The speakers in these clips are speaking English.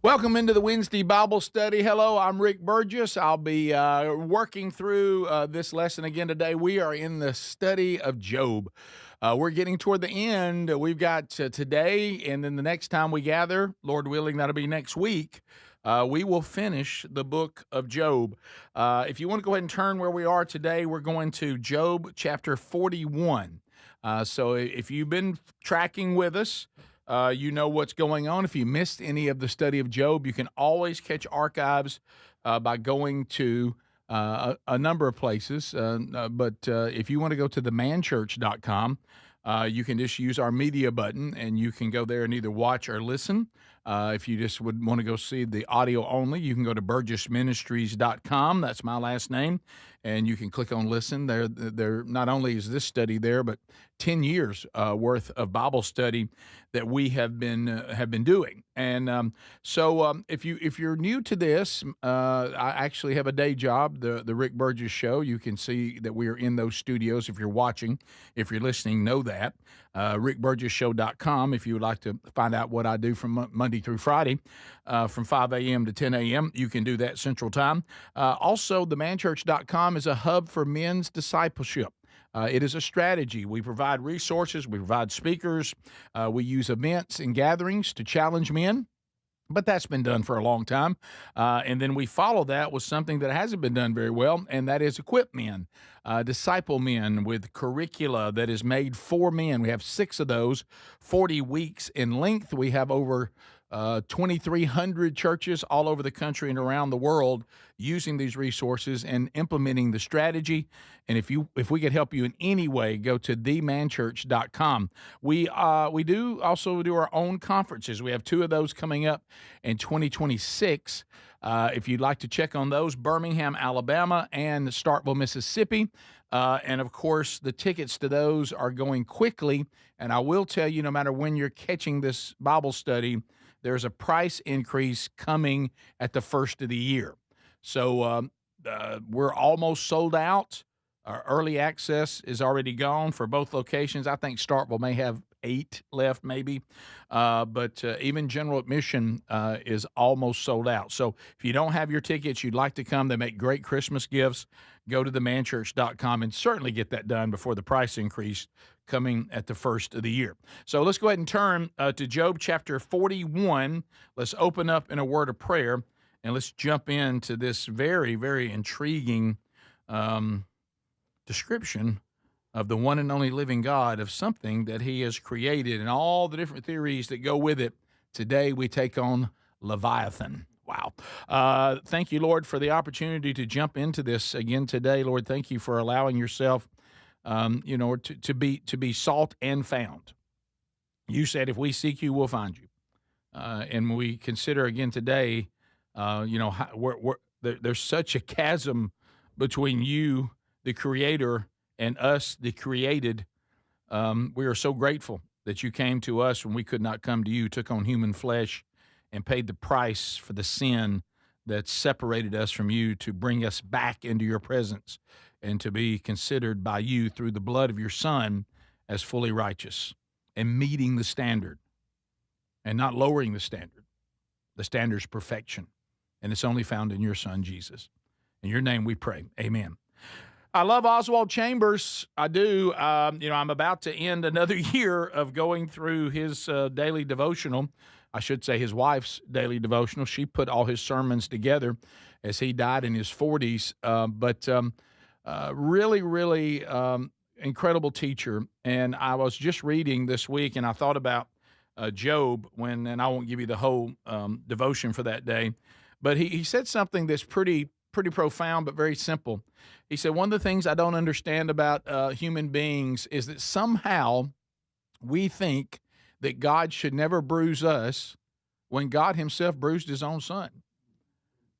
Welcome into the Wednesday Bible study. Hello, I'm Rick Burgess. I'll be working through this lesson again today. We are in the study of Job. We're getting toward the end. We've got today, and then the next time we gather, Lord willing, that'll be next week. We will finish the book of Job. If you want to go ahead and turn where we are today, we're going to Job chapter 41. So if you've been tracking with us, you know what's going on. If you missed any of the study of Job, you can always catch archives by going to a number of places. But if you want to go to themanchurch.com, you can just use our media button and you can go there and either watch or listen. If you just would want to go see the audio only, you can go to burgessministries.com. That's my last name. And you can click on listen. There not only is this study there, but 10 years worth of Bible study that we have been doing. And if you're new to this, I actually have a day job, the Rick Burgess Show. You can see that we are in those studios. If you're watching, if you're listening, know that. RickBurgessShow.com if you would like to find out what I do from Monday through Friday from 5 a.m. to 10 a.m. You can do that Central Time. Also, themanchurch.com is a hub for men's discipleship. It is a strategy. We provide resources. We provide speakers. We use events and gatherings to challenge men. But that's been done for a long time. And then we follow that with something that hasn't been done very well, and that is equip men, disciple men with curricula that is made for men. We have 6 of those, 40 weeks in length. We have over 2,300 churches all over the country and around the world using these resources and implementing the strategy. And if we could help you in any way, go to themanchurch.com. We do also do our own conferences. We have 2 of those coming up in 2026. If you'd like to check on those, Birmingham, Alabama, and Starkville, Mississippi. And of course, the tickets to those are going quickly. And I will tell you, no matter when you're catching this Bible study, there's a price increase coming at the first of the year. So we're almost sold out. Our early access is already gone for both locations. I think Starkville may have 8 left, maybe. But even general admission is almost sold out. So if you don't have your tickets, you'd like to come, they make great Christmas gifts. Go to themanchurch.com and certainly get that done before the price increase coming at the first of the year. So let's go ahead and turn to Job chapter 41. Let's open up in a word of prayer, and let's jump into this very, very intriguing description of the one and only living God, of something that he has created and all the different theories that go with it. Today we take on Leviathan. Wow. Thank you, Lord, for the opportunity to jump into this again today. Lord, thank you for allowing yourself to be sought and found. You said, if we seek you, we'll find you. And we consider again today, there's such a chasm between you, the creator, and us, the created. We are so grateful that you came to us when we could not come to you, took on human flesh, and paid the price for the sin that separated us from you to bring us back into your presence and to be considered by you through the blood of your Son as fully righteous and meeting the standard and not lowering the standard. The standard is perfection, and it's only found in your Son, Jesus. In your name we pray. Amen. I love Oswald Chambers. I do. I'm about to end another year of going through his daily devotional. I should say his wife's daily devotional. She put all his sermons together as he died in his 40s. Really, really incredible teacher. And I was just reading this week, and I thought about Job and I won't give you the whole devotion for that day, but he said something that's pretty profound, but very simple. He said, one of the things I don't understand about human beings is that somehow we think that God should never bruise us when God himself bruised his own Son.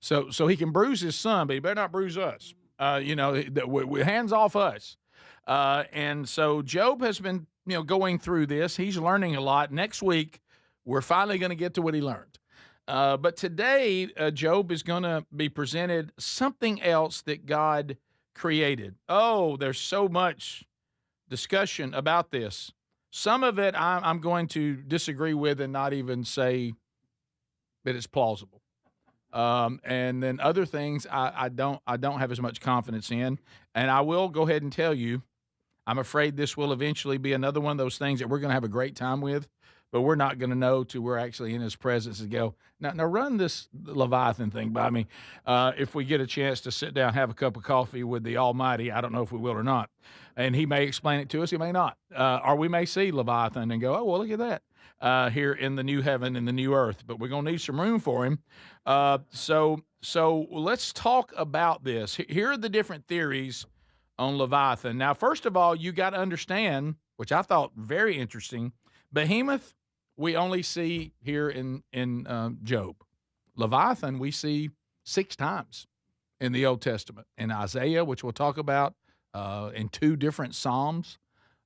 So he can bruise his Son, but he better not bruise us. Hands off us. And so Job has been, going through this. He's learning a lot. Next week, we're finally going to get to what he learned. But today, Job is going to be presented something else that God created. Oh, there's so much discussion about this. Some of it I'm going to disagree with and not even say that it's plausible. And then other things I don't have as much confidence in. And I will go ahead and tell you, I'm afraid this will eventually be another one of those things that we're going to have a great time with, but we're not going to know till we're actually in His presence and go, now run this Leviathan thing by me. If we get a chance to sit down, have a cup of coffee with the Almighty, I don't know if we will or not. And He may explain it to us, He may not. Or we may see Leviathan and go, oh, well, look at that. Here in the new heaven and the new earth, but we're going to need some room for Him. So let's talk about this. Here are the different theories on Leviathan. Now, first of all, you got to understand, which I thought very interesting, Behemoth we only see here in Job. Leviathan we see 6 times in the Old Testament, in Isaiah, which we'll talk about, in 2 different Psalms,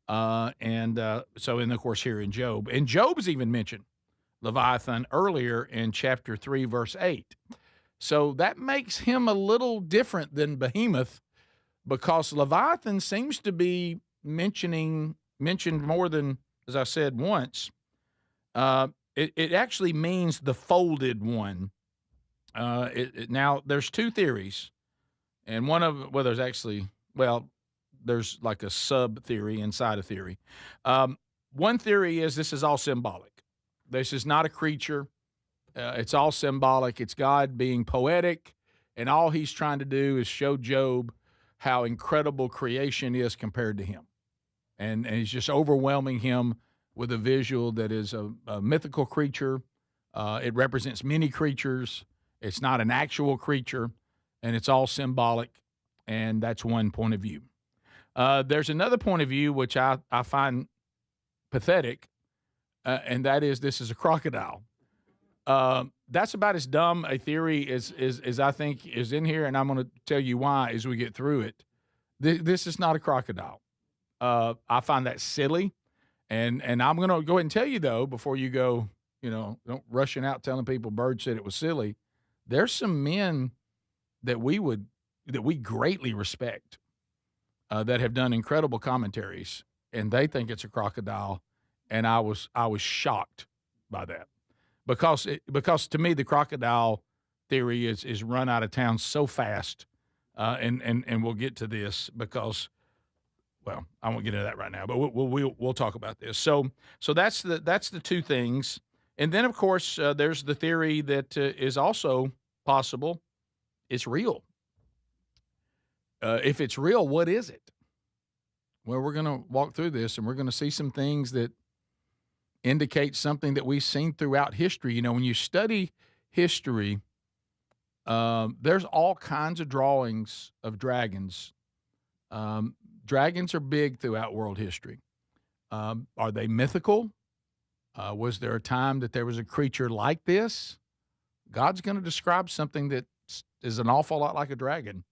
and of course here in Job. And Job's even mentioned Leviathan earlier in chapter 3, verse 8. So that makes him a little different than Behemoth, because Leviathan seems to be mentioned more than, as I said, once. It actually means the folded one. Now, there's 2 theories, and one of there's like a sub-theory inside a theory. One theory is this is all symbolic. This is not a creature. It's all symbolic. It's God being poetic, and all He's trying to do is show Job how incredible creation is compared to him. And He's just overwhelming him with a visual that is a mythical creature. It represents many creatures. It's not an actual creature, and it's all symbolic, and that's one point of view. There's another point of view which I find pathetic, and that is this is a crocodile. That's about as dumb a theory as I think is in here, and I'm going to tell you why as we get through it. This is not a crocodile. I find that silly, and I'm going to go ahead and tell you, though, before you go, don't rushing out telling people Bird said it was silly. There's some men that we greatly respect that have done incredible commentaries, and they think it's a crocodile, and I was shocked by that. Because to me the crocodile theory is run out of town so fast, and we'll get to this because, well, I won't get into that right now, but we'll talk about this. So that's the 2 things, and then of course there's the theory that is also possible. It's real. If it's real, what is it? Well, we're going to walk through this, and we're going to see some things that indicate something that we've seen throughout history. When you study history, there's all kinds of drawings of dragons. Dragons are big throughout world history. Are they mythical? Was there a time that there was a creature like this? God's going to describe something that is an awful lot like a dragon.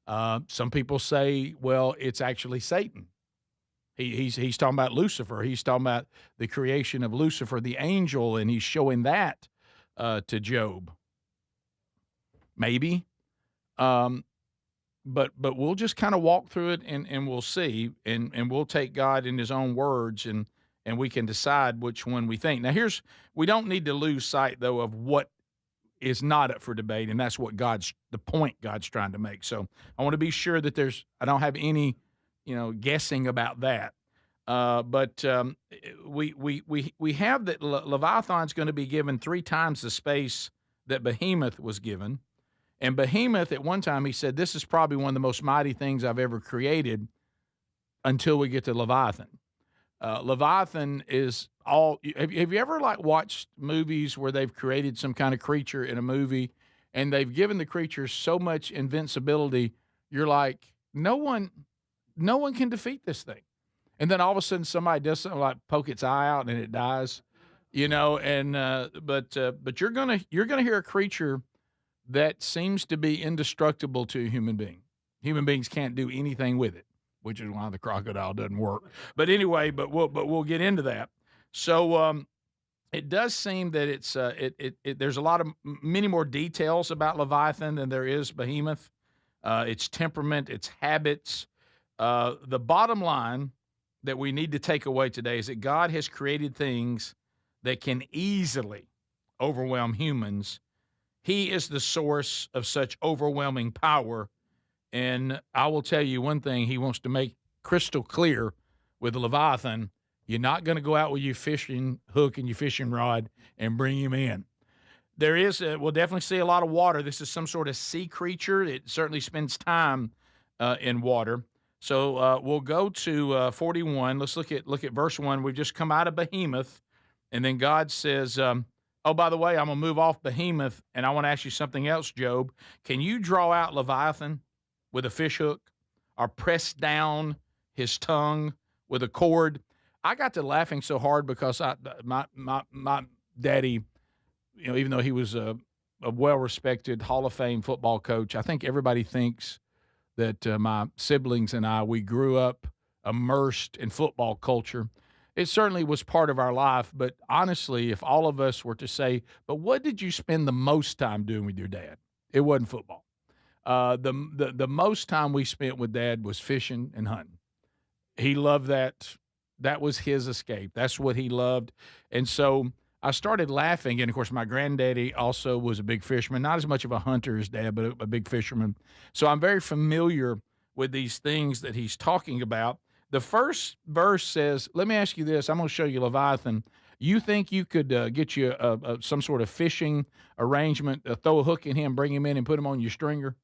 Some people say, well, it's actually Satan. He's talking about Lucifer. He's talking about the creation of Lucifer, the angel, and he's showing that to Job. Maybe. But we'll just kind of walk through it and we'll see, and we'll take God in His own words, and we can decide which one we think. Now, we don't need to lose sight, though, of what is not up for debate, and that's what the point God's trying to make. So I want to be sure that I don't have any guessing about that. But we have that Leviathan's going to be given 3 times the space that Behemoth was given. And Behemoth, at one time, he said, this is probably one of the most mighty things I've ever created, until we get to Leviathan. Leviathan is all. Have you ever watched movies where they've created some kind of creature in a movie, and they've given the creature so much invincibility, you're like, no one can defeat this thing. And then all of a sudden somebody does something like poke its eye out and it dies, and but you're gonna hear a creature that seems to be indestructible to a human being. Human beings can't do anything with it, which is why the crocodile doesn't work. But anyway, we'll get into that. So it does seem that it's there's a lot of many more details about Leviathan than there is Behemoth. Its temperament, its habits. The bottom line that we need to take away today is that God has created things that can easily overwhelm humans, he is the source of such overwhelming power. And I will tell you one thing he wants to make crystal clear with the Leviathan: you're not going to go out with your fishing hook and your fishing rod and bring him in. We'll definitely see a lot of water. This is some sort of sea creature. It certainly spends time in water. So we'll go to 41. Let's look at verse 1. We've just come out of Behemoth, and then God says, oh, by the way, I'm going to move off Behemoth, and I want to ask you something else, Job. Can you draw out Leviathan with a fish hook, or press down his tongue with a cord? I got to laughing so hard because my daddy, even though he was a well-respected Hall of Fame football coach, I think everybody thinks that my siblings and we grew up immersed in football culture. It certainly was part of our life, but honestly, if all of us were to say, but what did you spend the most time doing with your dad? It wasn't football. The most time we spent with Dad was fishing and hunting. He loved that. That was his escape. That's what he loved. And so I started laughing. And of course, my granddaddy also was a big fisherman, not as much of a hunter as Dad, but a big fisherman. So I'm very familiar with these things that he's talking about. The first verse says, let me ask you this. I'm going to show you Leviathan. You think you could get you some sort of fishing arrangement, throw a hook in him, bring him in, and put him on your stringer?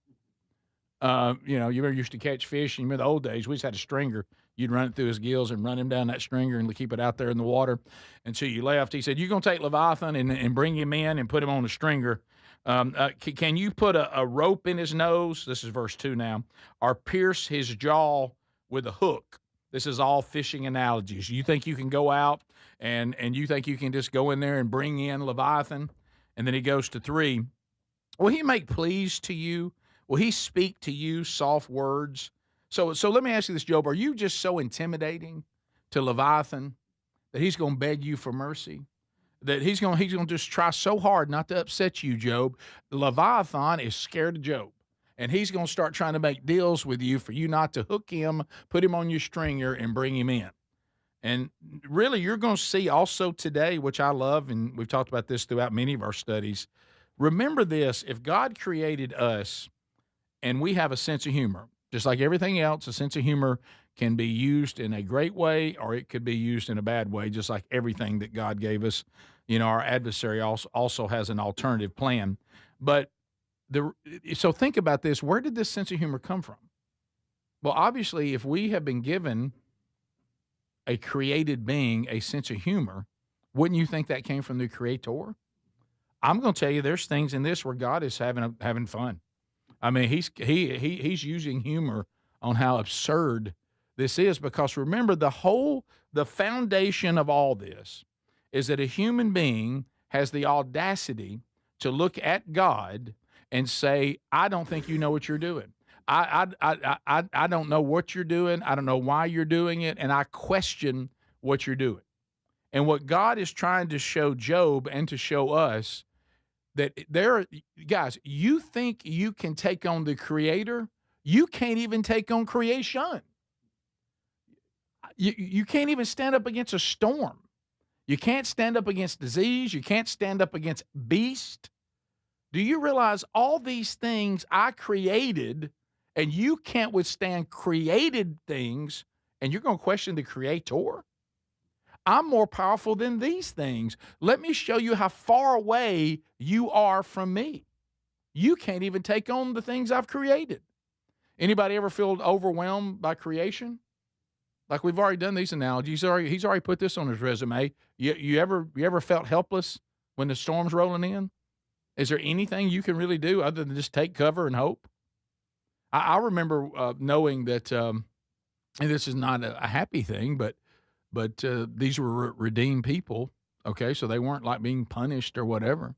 You ever used to catch fish, and you remember the old days, we just had a stringer. You'd run it through his gills and run him down that stringer and keep it out there in the water until you left. He said, you're going to take Leviathan and bring him in and put him on a stringer. Can you put a rope in his nose? This is verse 2 now. Or pierce his jaw with a hook? This is all fishing analogies. You think you can go out and you think you can just go in there and bring in Leviathan? And then he goes to 3. Will he make pleas to you? Will he speak to you soft words? So let me ask you this, Job. Are you just so intimidating to Leviathan that he's going to beg you for mercy? That he's going to just try so hard not to upset you, Job? Leviathan is scared of Job. And he's going to start trying to make deals with you for you not to hook him, put him on your stringer, and bring him in. And really, you're going to see also today, which I love, and we've talked about this throughout many of our studies. Remember this: if God created us and we have a sense of humor, just like everything else, a sense of humor can be used in a great way or it could be used in a bad way, just like everything that God gave us. Our adversary also has an alternative plan. But so think about this. Where did this sense of humor come from? Well, obviously, if we have been given a created being a sense of humor, wouldn't you think that came from the Creator? I'm going to tell you, there's things in this where God is having fun. I mean, he's using humor on how absurd this is, because remember, the foundation of all this is that a human being has the audacity to look at God and say, I don't think you know what you're doing. I don't know what you're doing. I don't know why you're doing it, and I question what you're doing. And what God is trying to show Job and to show us, that guys, you think you can take on the Creator? You can't even take on creation. You can't even stand up against a storm. You can't stand up against disease. You can't stand up against beast. Do you realize all these things I created, and you can't withstand created things, and you're going to question the Creator? I'm more powerful than these things. Let me show you how far away you are from me. You can't even take on the things I've created. Anybody ever feel overwhelmed by creation? Like, we've already done these analogies. He's already put this on his resume. You ever felt helpless when the storm's rolling in? Is there anything you can really do other than just take cover and hope? I remember knowing that, and this is not a happy thing, but these were redeemed people. Okay, so they weren't like being punished or whatever.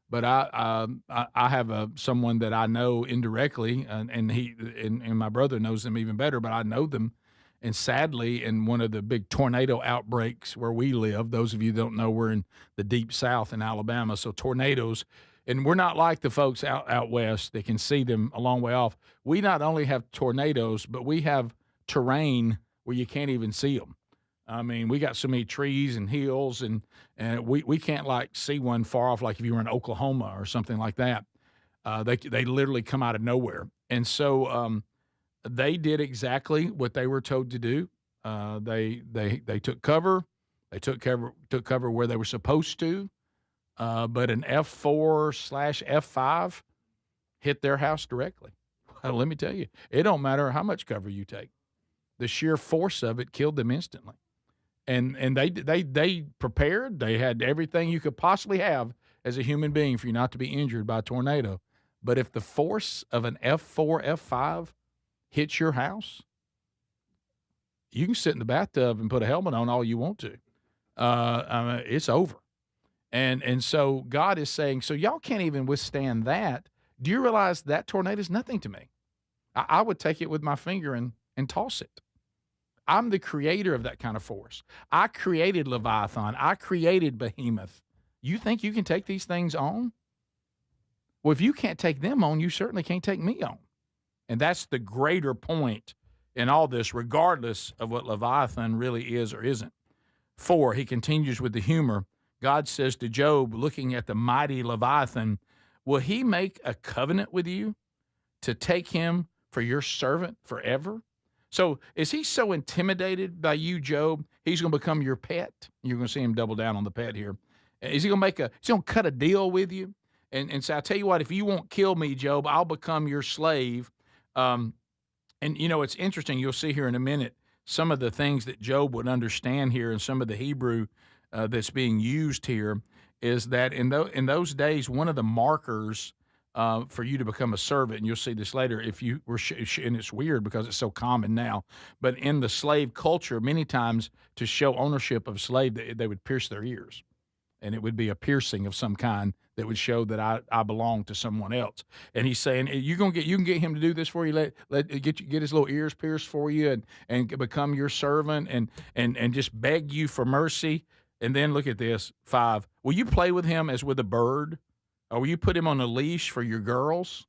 But I have someone that I know indirectly, and he and my brother knows them even better. But I know them, and sadly, in one of the big tornado outbreaks where we live, those of you that don't know, we're in the deep South in Alabama, so tornadoes, and we're not like the folks out west that can see them a long way off. We not only have tornadoes, but we have terrain where you can't even see them. I mean, we got so many trees and hills, and we can't like see one far off, like if you were in Oklahoma or something like that. They literally come out of nowhere, and so they did exactly what they were told to do. They took cover. They took cover where they were supposed to. But an F4/F5 hit their house directly. Well, let me tell you, it don't matter how much cover you take. The sheer force of it killed them instantly. And they prepared. They had everything you could possibly have as a human being for you not to be injured by a tornado. But if the force of an F4, F5 hits your house, you can sit in the bathtub and put a helmet on all you want to. I mean, it's over. And so God is saying, so y'all can't even withstand that. Do you realize that tornado is nothing to me? I would take it with my finger and toss it. I'm the creator of that kind of force. I created Leviathan. I created Behemoth. You think you can take these things on? Well, if you can't take them on, you certainly can't take me on. And that's the greater point in all this, regardless of what Leviathan really is or isn't. 4, he continues with the humor. God says to Job, looking at the mighty Leviathan, will he make a covenant with you to take him for your servant forever? So is he so intimidated by you, Job, he's going to become your pet? You're going to see him double down on the pet here. Is he going to cut a deal with you? And say, I'll tell you what, if you won't kill me, Job, I'll become your slave. And, it's interesting. You'll see here in a minute some of the things that Job would understand here and some of the Hebrew that's being used here is that in those days, one of the markers for you to become a servant, and you'll see this later, if you were, and it's weird because it's so common now, but in the slave culture, many times to show ownership of slave, they would pierce their ears. And it would be a piercing of some kind that would show that I belong to someone else. And he's saying, you can get him to do this for you. Get his little ears pierced for you and become your servant and just beg you for mercy. And then look at this, 5. Will you play with him as with a bird? Or will you put him on a leash for your girls?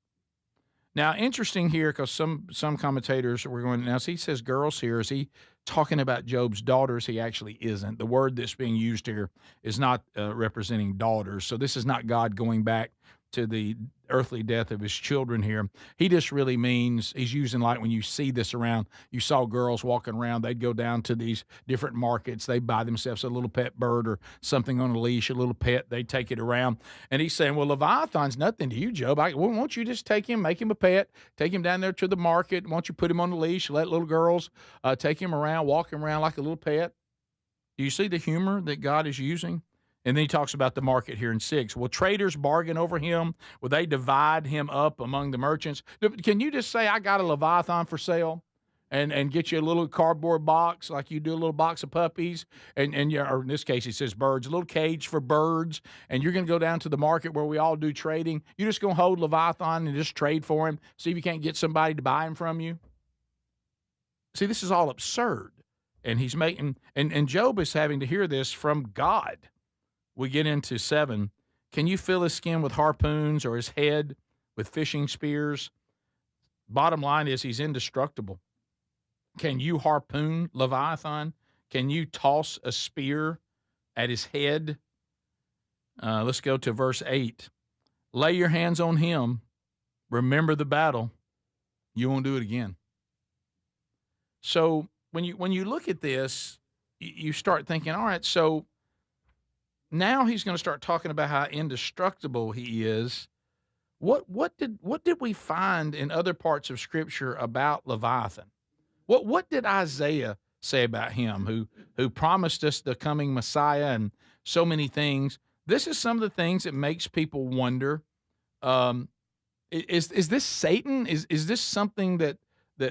Now, interesting here, because some commentators were going, now, he says girls here. Is he talking about Job's daughters? He actually isn't. The word that's being used here is not representing daughters. So this is not God going back to the earthly death of his children here. He just really means, he's using, like when you see this around, you saw girls walking around, they'd go down to these different markets, they buy themselves a little pet bird or something on a leash, a little pet, they take it around. And he's saying, well, Leviathan's nothing to you, Job. Won't you just take him, make him a pet, take him down there to the market, won't you put him on the leash, let little girls take him around, walk him around like a little pet? Do you see the humor that God is using? And then he talks about the market here in 6. Will traders bargain over him? Will they divide him up among the merchants? Can you just say, I got a Leviathan for sale? And get you a little cardboard box, like you do a little box of puppies, or in this case, he says birds, a little cage for birds, and you're going to go down to the market where we all do trading. You're just going to hold Leviathan and just trade for him, see if you can't get somebody to buy him from you. See, this is all absurd. And he's making, and Job is having to hear this from God. We get into 7. Can you fill his skin with harpoons or his head with fishing spears? Bottom line is he's indestructible. Can you harpoon Leviathan? Can you toss a spear at his head? Let's go to verse 8. Lay your hands on him. Remember the battle. You won't do it again. So when you look at this, you start thinking, all right, so now he's going to start talking about how indestructible he is. What did we find in other parts of Scripture about Leviathan? What did Isaiah say about him, who promised us the coming Messiah and so many things? This is some of the things that makes people wonder: is this Satan? Is this something that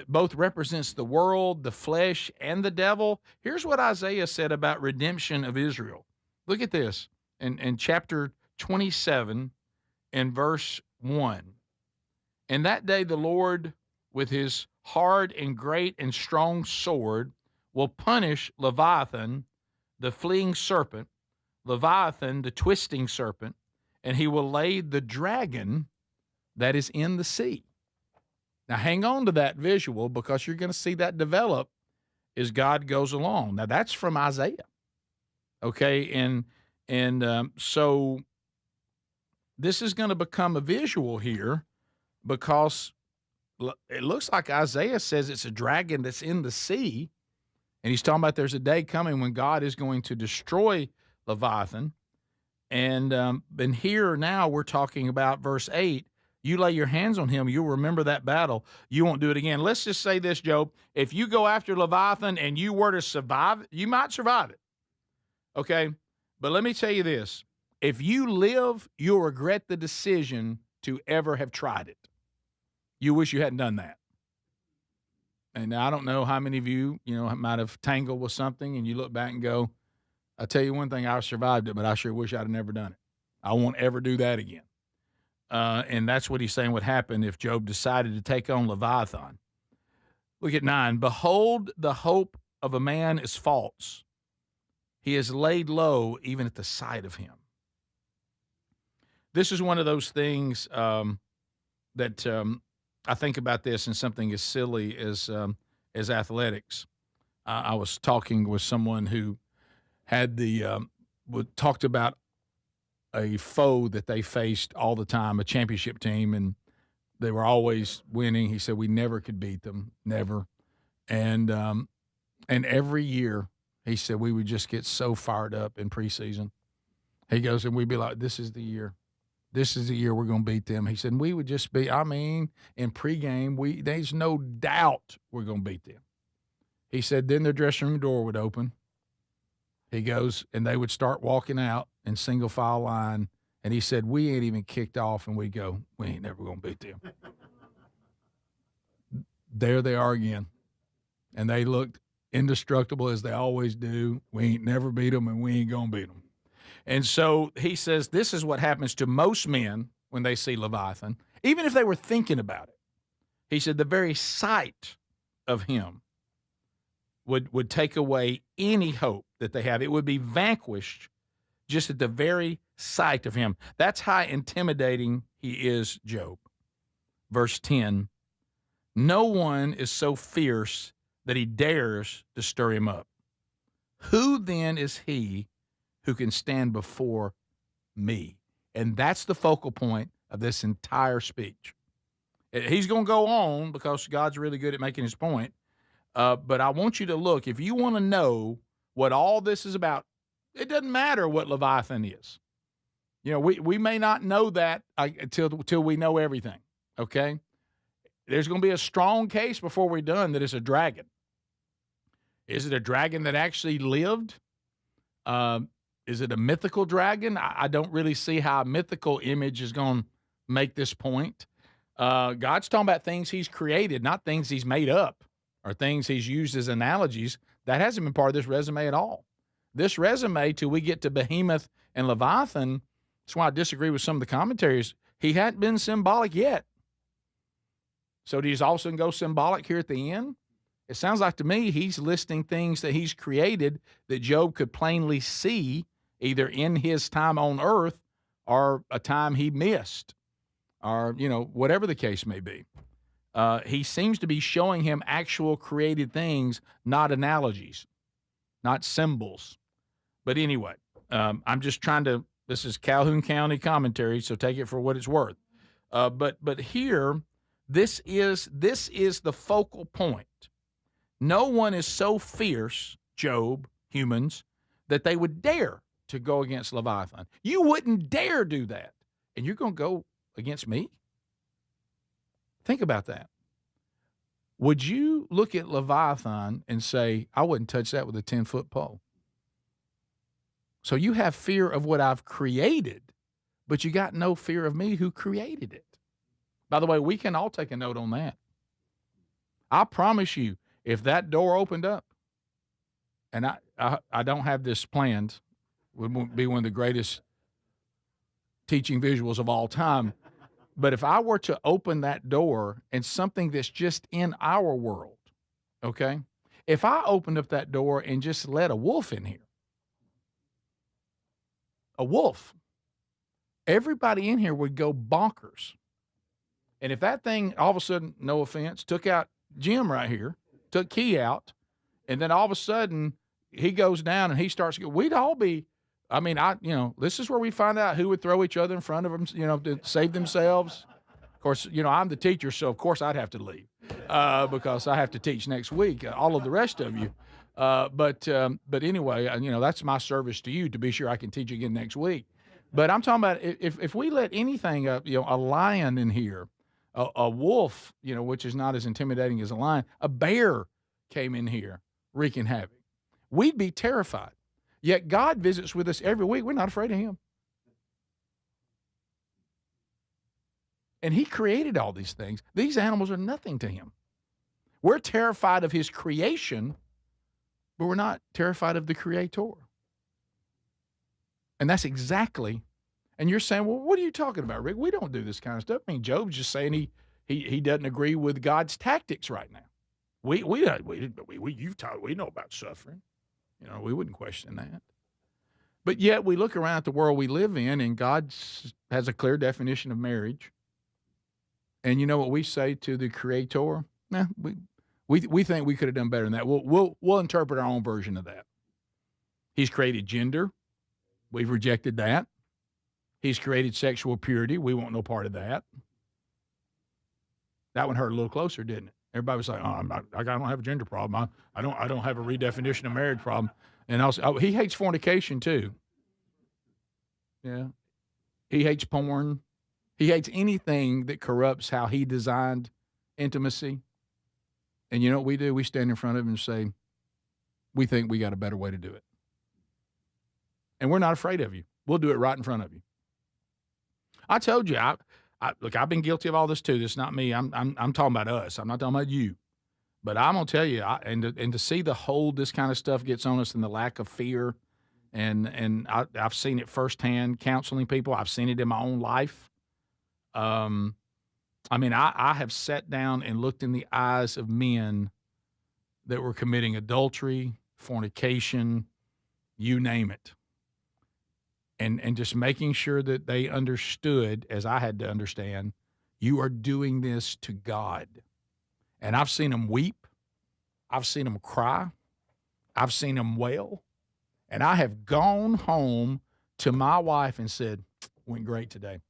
both represents the world, the flesh, and the devil? Here's what Isaiah said about redemption of Israel. Look at this in chapter 27 and verse 1. In that day the Lord, with his hard and great and strong sword, will punish Leviathan, the fleeing serpent, Leviathan, the twisting serpent, and he will lay the dragon that is in the sea. Now hang on to that visual, because you're going to see that develop as God goes along. Now that's from Isaiah. Okay, so this is going to become a visual here because it looks like Isaiah says it's a dragon that's in the sea, and he's talking about there's a day coming when God is going to destroy Leviathan. And here now we're talking about verse 8. You lay your hands on him, you'll remember that battle. You won't do it again. Let's just say this, Job. If you go after Leviathan and you were to survive, you might survive it. Okay? But let me tell you this. If you live, you'll regret the decision to ever have tried it. You wish you hadn't done that. And I don't know how many of you, might have tangled with something and you look back and go, I tell you one thing, I survived it, but I sure wish I'd have never done it. I won't ever do that again. And that's what he's saying would happen if Job decided to take on Leviathan. Look at 9. Behold, the hope of a man is false. He is laid low even at the sight of him. This is one of those things that I think about this in something as silly as athletics. I was talking with someone who had talked about a foe that they faced all the time, a championship team, and they were always winning. He said we never could beat them, never. And every year, he said we would just get so fired up in preseason. He goes, and we'd be like, this is the year. This is the year we're going to beat them. He said, and we would just be, in pregame, there's no doubt we're going to beat them. He said, then their dressing room door would open. He goes, and they would start walking out in single file line. And he said, we ain't even kicked off. And we go, we ain't never going to beat them. There they are again. And they looked indestructible as they always do. We ain't never beat them, and we ain't going to beat them. And so he says this is what happens to most men when they see Leviathan, even if they were thinking about it. He said the very sight of him would take away any hope that they have. It would be vanquished just at the very sight of him. That's how intimidating he is, Job. Verse 10, no one is so fierce that he dares to stir him up. Who then is he who can stand before me? And that's the focal point of this entire speech. He's going to go on because God's really good at making his point. But I want you to look. If you want to know what all this is about, it doesn't matter what Leviathan is. We may not know that until we know everything, okay? There's going to be a strong case before we're done that it's a dragon. Is it a dragon that actually lived? Is it a mythical dragon? I don't really see how a mythical image is going to make this point. God's talking about things he's created, not things he's made up or things he's used as analogies. That hasn't been part of this resume at all. This resume, till we get to Behemoth and Leviathan, that's why I disagree with some of the commentaries. He hadn't been symbolic yet. So do you all of a sudden go symbolic here at the end? It sounds like to me he's listing things that he's created that Job could plainly see either in his time on earth or a time he missed or, whatever the case may be. He seems to be showing him actual created things, not analogies, not symbols. But anyway, I'm just trying to, this is Calhoun County commentary, so take it for what it's worth. But here, this is the focal point. No one is so fierce, Job, humans, that they would dare to go against Leviathan. You wouldn't dare do that. And you're going to go against me? Think about that. Would you look at Leviathan and say, I wouldn't touch that with a 10-foot pole? So you have fear of what I've created, but you got no fear of me who created it. By the way, we can all take a note on that. I promise you, if that door opened up, and I don't have this planned, would be one of the greatest teaching visuals of all time. But if I were to open that door and something that's just in our world, okay? If I opened up that door and just let a wolf in here, a wolf, everybody in here would go bonkers. And if that thing all of a sudden, no offense, took out Jim right here, took Key out, And then all of a sudden, he goes down and he starts. We'd all be. I mean, this is where we find out who would throw each other in front of them, to save themselves. Of course, I'm the teacher, so of course I'd have to leave because I have to teach next week. All of the rest of you, but anyway, that's my service to you to be sure I can teach again next week. But I'm talking about if we let anything, a lion in here, a wolf, which is not as intimidating as a lion, a bear came in here wreaking havoc, we'd be terrified. Yet God visits with us every week. We're not afraid of him. And he created all these things. These animals are nothing to him. We're terrified of his creation, but we're not terrified of the Creator. And that's exactly, and you're saying, well, what are you talking about, Rick? We don't do this kind of stuff. I mean, Job's just saying he doesn't agree with God's tactics right now. We know about suffering. We wouldn't question that. But yet we look around at the world we live in, and God has a clear definition of marriage. And you know what we say to the Creator? Nah, we think we could have done better than that. We'll interpret our own version of that. He's created gender. We've rejected that. He's created sexual purity. We want no part of that. That one hurt a little closer, didn't it? Everybody was like, I don't have a gender problem. I don't have a redefinition of marriage problem. And also, he hates fornication too. Yeah. He hates porn. He hates anything that corrupts how he designed intimacy. And you know what we do? We stand in front of him and say, we think we got a better way to do it. And we're not afraid of you. We'll do it right in front of you. I told you, look, I've been guilty of all this too. This is not me. I'm talking about us. I'm not talking about you. But I'm gonna tell you, and to see the hold this kind of stuff gets on us and the lack of fear, and I've seen it firsthand counseling people. I've seen it in my own life. I mean, I have sat down and looked in the eyes of men that were committing adultery, fornication, you name it. And just making sure that they understood, as I had to understand, you are doing this to God. And I've seen them weep. I've seen them cry. I've seen them wail. And I have gone home to my wife and said, went great today.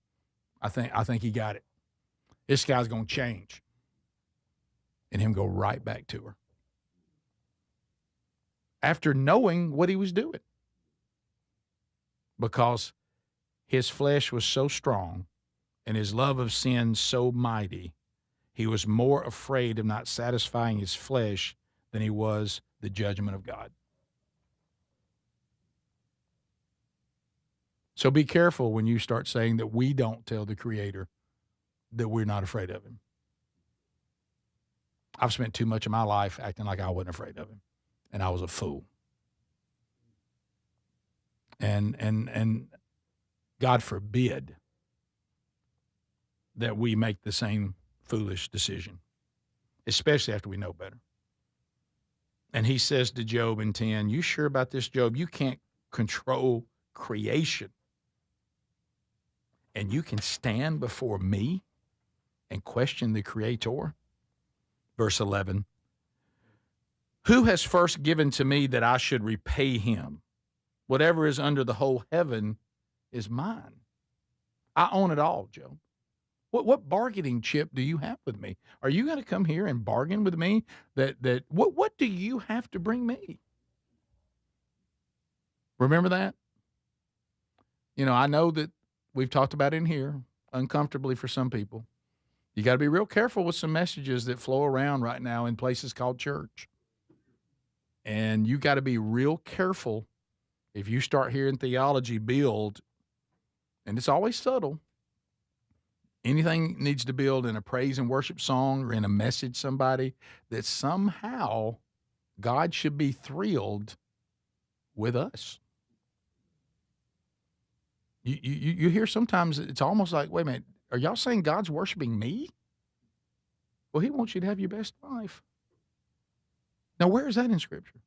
I think he got it. This guy's going to change. And him go right back to her. After knowing what he was doing. Because his flesh was so strong and his love of sin so mighty, he was more afraid of not satisfying his flesh than he was the judgment of God. So be careful when you start saying that we don't tell the Creator that we're not afraid of him. I've spent too much of my life acting like I wasn't afraid of him, and I was a fool. And God forbid that we make the same foolish decision, especially after we know better. And he says to Job in 10, you sure about this, Job? You can't control creation. And you can stand before me and question the Creator? Verse 11, who has first given to me that I should repay him? Whatever is under the whole heaven is mine. I own it all, Job. What bargaining chip do you have with me? Are you going to come here and bargain with me? What do you have to bring me? Remember that? I know that we've talked about it in here, uncomfortably for some people. You got to be real careful with some messages that flow around right now in places called church. And you got to be real careful if you start hearing theology build, and it's always subtle. Anything needs to build in a praise and worship song or in a message somebody that somehow God should be thrilled with us. You hear sometimes it's almost like, wait a minute, are y'all saying God's worshiping me? Well, he wants you to have your best life. Now, where is that in Scripture?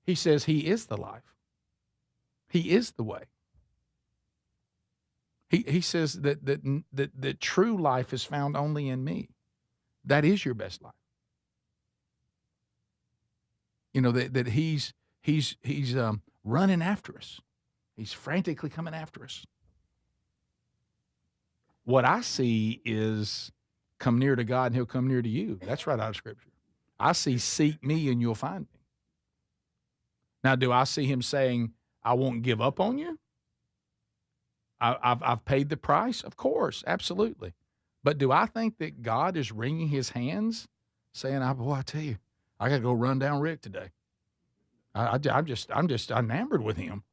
He says he is the life. He is the way. He says that true life is found only in me. That is your best life. that he's running after us. He's frantically coming after us. What I see is come near to God and he'll come near to you. That's right out of Scripture. I see seek me and you'll find me. Now, do I see him saying, I won't give up on you? I've paid the price? Of course, absolutely. But do I think that God is wringing his hands saying, I tell you, I got to go run down Rick today. I'm just enamored with him.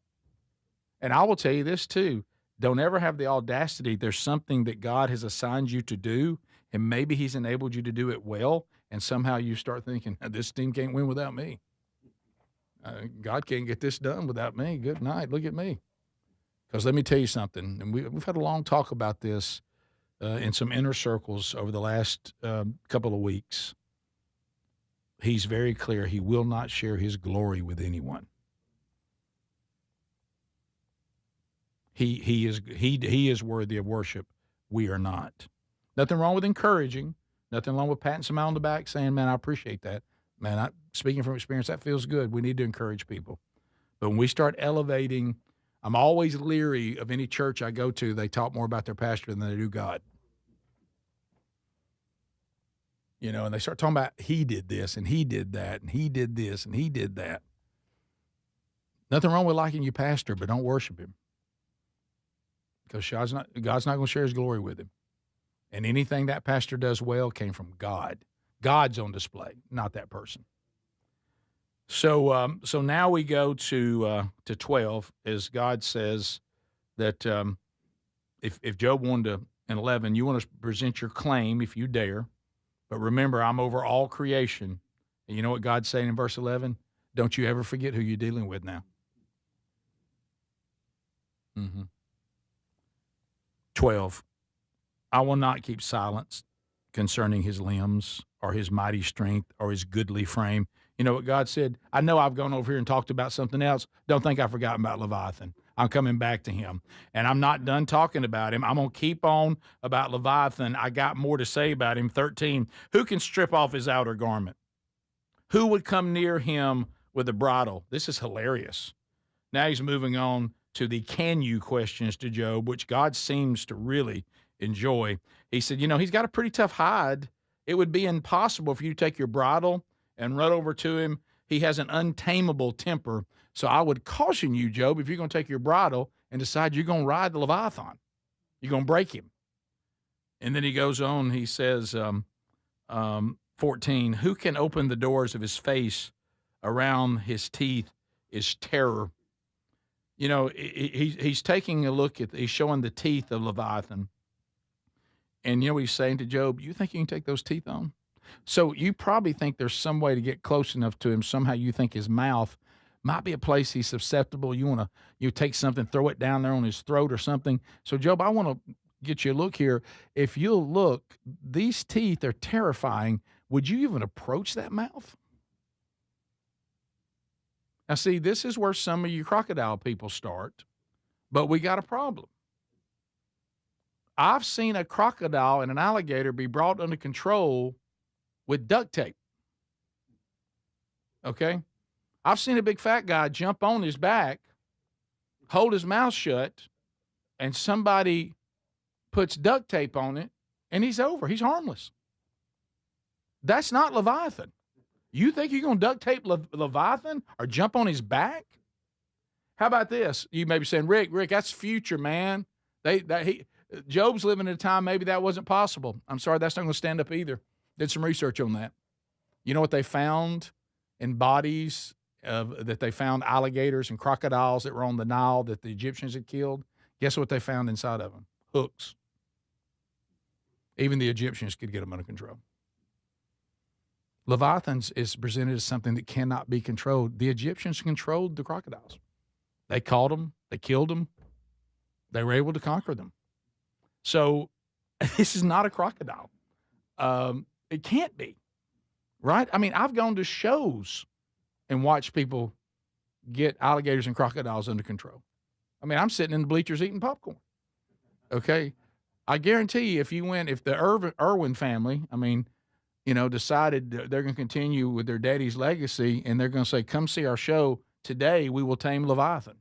And I will tell you this too. Don't ever have the audacity. There's something that God has assigned you to do, and maybe he's enabled you to do it well, and somehow you start thinking, this team can't win without me. God can't get this done without me. Good night. Look at me. Because let me tell you something, and we've had a long talk about this in some inner circles over the last couple of weeks. He's very clear. He will not share his glory with anyone. He is worthy of worship. We are not. Nothing wrong with encouraging. Nothing wrong with patting somebody on the back saying, man, I appreciate that. Man, speaking from experience, that feels good. We need to encourage people. But when we start elevating, I'm always leery of any church I go to. They talk more about their pastor than they do God. And they start talking about he did this and he did that and he did this and he did that. Nothing wrong with liking your pastor, but don't worship him. Because God's not going to share his glory with him. And anything that pastor does well came from God. God's on display, not that person. So now we go to 12, as God says that if Job 1 to 11, you want to present your claim if you dare, but remember, I'm over all creation. And you know what God's saying in verse 11? Don't you ever forget who you're dealing with now. 12, I will not keep silence concerning his limbs or his mighty strength or his goodly frame. You know what God said? I know I've gone over here and talked about something else. Don't think I've forgotten about Leviathan. I'm coming back to him. And I'm not done talking about him. I'm going to keep on about Leviathan. I got more to say about him. 13, who can strip off his outer garment? Who would come near him with a bridle? This is hilarious. Now he's moving on to the can you questions to Job, which God seems to really enjoy. He said, he's got a pretty tough hide. It would be impossible for you to take your bridle and run over to him. He has an untamable temper. So I would caution you, Job, if you're going to take your bridle and decide you're going to ride the Leviathan, you're going to break him. And then he goes on, he says, 14, who can open the doors of his face? Around his teeth is terror. He's taking a look he's showing the teeth of Leviathan. And you know what he's saying to Job? You think you can take those teeth on? So you probably think there's some way to get close enough to him. Somehow you think his mouth might be a place he's susceptible. You take something, throw it down there on his throat or something. So Job, I want to get you a look here. If you'll look, these teeth are terrifying. Would you even approach that mouth? Now, see, this is where some of you crocodile people start, but we got a problem. I've seen a crocodile and an alligator be brought under control with duct tape. Okay? I've seen a big fat guy jump on his back, hold his mouth shut, and somebody puts duct tape on it, and he's over. He's harmless. That's not Leviathan. You think you're going to duct tape Leviathan or jump on his back? How about this? You may be saying, Rick, that's future, man. Job's living at a time maybe that wasn't possible. I'm sorry, that's not going to stand up either. Did some research on that. You know what they found in bodies that they found alligators and crocodiles that were on the Nile that the Egyptians had killed? Guess what they found inside of them? Hooks. Even the Egyptians could get them under control. Leviathan is presented as something that cannot be controlled. The Egyptians controlled the crocodiles. They caught them. They killed them. They were able to conquer them. So this is not a crocodile. It can't be, right? I mean, I've gone to shows and watched people get alligators and crocodiles under control. I mean, I'm sitting in the bleachers eating popcorn. Okay? I guarantee you if the Irwin family, I mean, decided they're going to continue with their daddy's legacy, and they're going to say, "Come see our show today. We will tame Leviathan."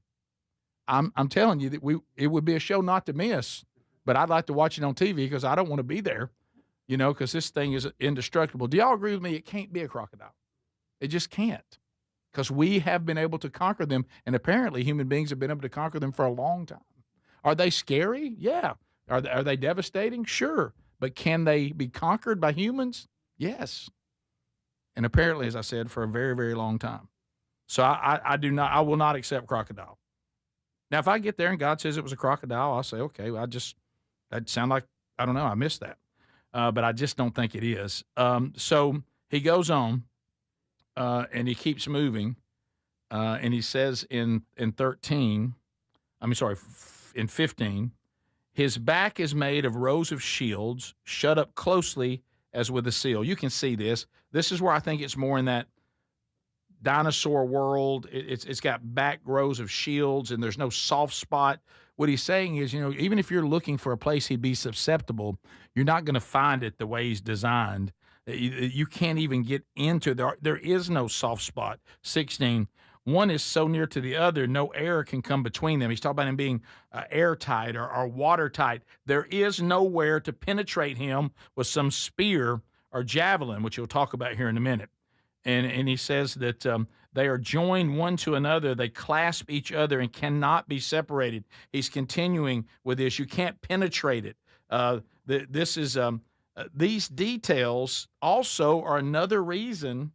I'm telling you that it would be a show not to miss, but I'd like to watch it on TV because I don't want to be there, because this thing is indestructible. Do y'all agree with me? It can't be a crocodile. It just can't, because we have been able to conquer them, and apparently human beings have been able to conquer them for a long time. Are they scary? Yeah. Are they devastating? Sure. But can they be conquered by humans? Yes. And apparently, as I said, for a very, very long time. So I will not accept crocodile. Now, if I get there and God says it was a crocodile, I'll say, okay, that sound like, I don't know, I missed that. But I just don't think it is. So he goes on, and he keeps moving, and he says in 13, in 15, his back is made of rows of shields, shut up closely as with a seal. You can see this. This is where I think it's more in that dinosaur world. It's got back rows of shields, and there's no soft spot. What he's saying is, even if you're looking for a place he'd be susceptible, you're not going to find it the way he's designed. You can't even get into there. There is no soft spot. 16. One is so near to the other, no air can come between them. He's talking about him being airtight or watertight. There is nowhere to penetrate him with some spear or javelin, which he'll talk about here in a minute. And he says that they are joined one to another. They clasp each other and cannot be separated. He's continuing with this. You can't penetrate it. These details also are another reason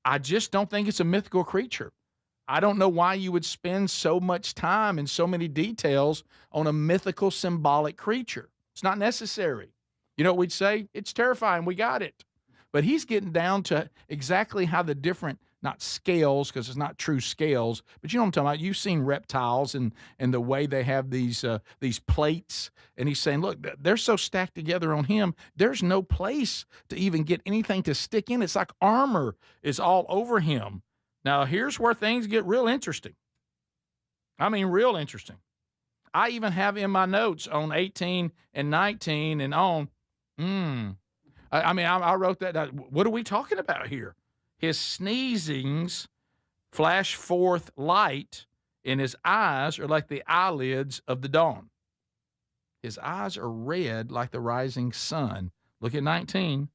I just don't think it's a mythical creature. I don't know why you would spend so much time and so many details on a mythical symbolic creature. It's not necessary. You know what we'd say? It's terrifying. We got it. But he's getting down to exactly how the different, not scales, because it's not true scales, but you know what I'm talking about. You've seen reptiles and the way they have these plates. And he's saying, look, they're so stacked together on him, there's no place to even get anything to stick in. It's like armor is all over him. Now, here's where things get real interesting. I mean, real interesting. I even have in my notes on 18 and 19 and on, I wrote that down. What are we talking about here? His sneezings flash forth light, and his eyes are like the eyelids of the dawn. His eyes are red like the rising sun. Look at 19.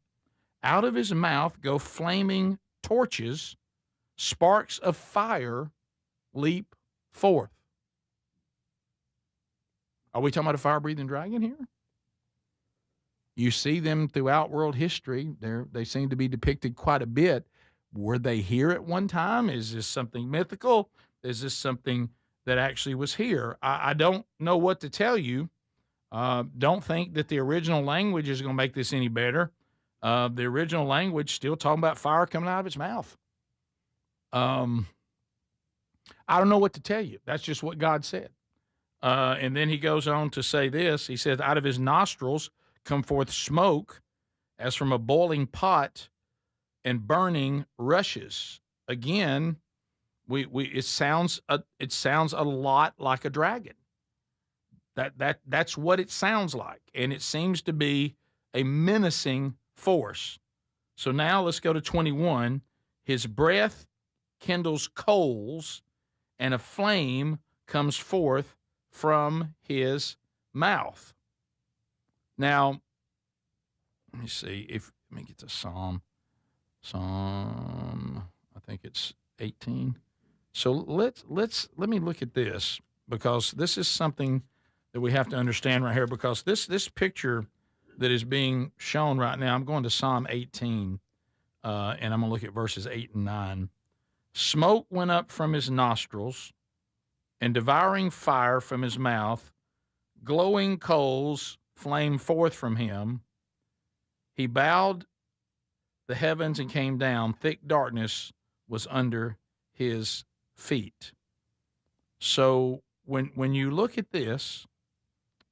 Out of his mouth go flaming torches. Sparks of fire leap forth. Are we talking about a fire-breathing dragon here? You see them throughout world history. They seem to be depicted quite a bit. Were they here at one time? Is this something mythical? Is this something that actually was here? I don't know what to tell you. Don't think that the original language is going to make this any better. The original language still talking about fire coming out of its mouth. I don't know what to tell you. That's just what God said. And then he goes on to say this. He says, out of his nostrils come forth smoke as from a boiling pot and burning rushes. Again, it sounds a lot like a dragon. That's what it sounds like, and it seems to be a menacing force. So now let's go to 21. His breath kindles coals, and a flame comes forth from his mouth. Now, let me see let me get to Psalm, I think it's 18. So let me look at this, because this is something that we have to understand right here, because this picture that is being shown right now, I'm going to Psalm 18, and I'm going to look at verses 8 and 9. Smoke went up from his nostrils, and devouring fire from his mouth, glowing coals flamed forth from him. He bowed the heavens and came down. Thick darkness was under his feet. So when you look at this,